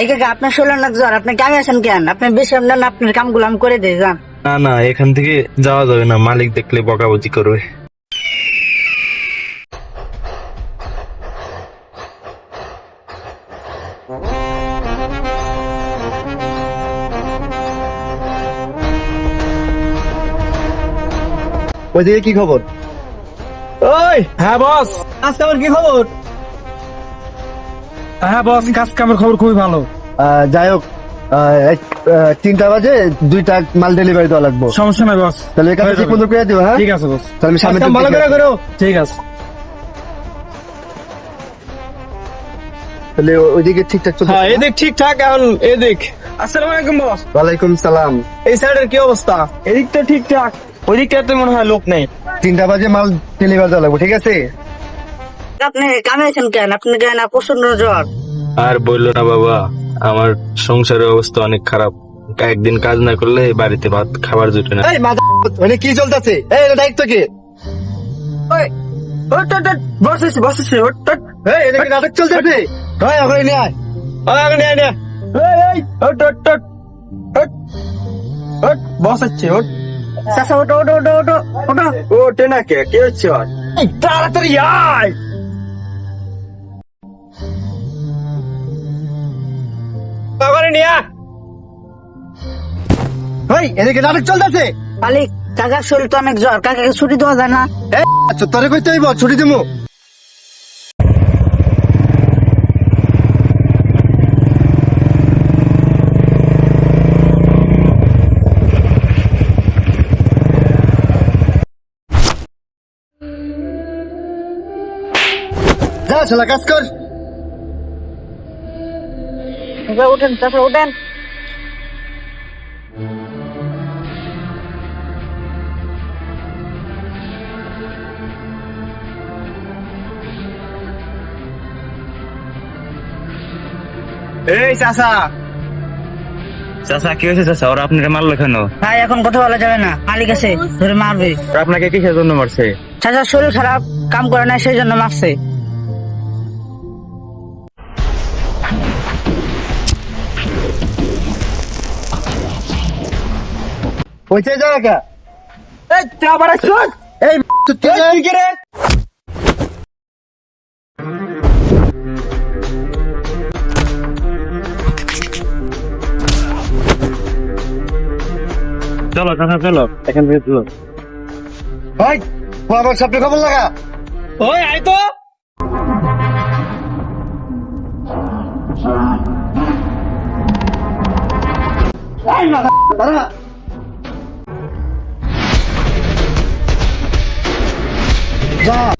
এই কাকা আপনার শরীর না জ্বর, আপনি কামে আছেন কেন? আপনি বেশি আপনার আপনার কামগুলো আমি করে দিই, যান। না না, এখান থেকে যাওয়া যাবে না, মালিক দেখলে বকাবকি করবে। ওইদিকে কি খবর? ওই হ্যাঁ বস। কাজ কামের কি খবর? হ্যাঁ বস, কাজ কামের খবর খুবই ভালো। যাই হোক, 3টা বাজে 2টা মাল ডেলিভারি দেওয়া লাগবে। সমস্যা নাই বস, তাহলে এই কাজটা ঠিক মতো করে দিও। হ্যাঁ, ঠিক আছে বস। তাহলে আমি সামনে কাজ কাম ভালো করে করো। ঠিক আছে। তাহলে ওইদিকে ঠিকঠাক চলছে? হ্যাঁ এদিক ঠিকঠাক, এখন এদিক। আসসালামু আলাইকুম বস। ওয়ালাইকুম সালাম। এই সাইডের কি অবস্থা? এদিক তো ঠিকঠাক, ওই দিকটাতে মনে হয় লোক নেই। 3টা বাজে মাল ডেলিভারি দেওয়া লাগবে, ঠিক আছে? আপনি কামে আছেন কেন? আপনি কেন প্রচন্ড জ্বর? আর বললো না বাবা, আমার সংসারের অবস্থা অনেক খারাপ। একদিন কাজ না করলে বাড়িতে ভাত খাবার জুটে না। এই মাথা, ওখানে কি চলতেছে? এই এটা দায়িত্ব কি? ওই ওট ওট বসেছি বসেছি ওট ওট। এই এটা কি নাটক চলতেছে? হয় ওখানে নিয়ে আয়। বস হচ্ছে ওট। চাচা ওটো ওটো ওটো ওটো ওটো। ওটে না কে, কি হচ্ছে? তাড়াতাড়ি আয়। এই এদিকে নাটক চলতেছে। মালিক, কাকার শরীর তো অনেক জ্বর, কাকাকে ছুটি দেওয়া যায় না? আচ্ছা, তোরে কইতে হইব ছুটি দিমু। যা শালা কাজ কর। উঠেন চাচা উঠেন। এই চাচা, চাচা কি হয়েছে চাচা? ওরা আপনাকে মারলো কেন? ভাই এখন কথা বলা যাবে না, মালিক আছে ধরে মারবে। আপনাকে কিসের জন্য মারছে? চাচার শরীর খারাপ, কাম করে না সেই জন্য মারছে। পৌঁছে যা একা। এই আবার আসুন। এই তুই কে রে? চলো চাচা চলো, এখান থেকে চলো। ভাই, ও আমার সামনে খবর লাগা। ওই আয় তো। দাঁড়া। যা।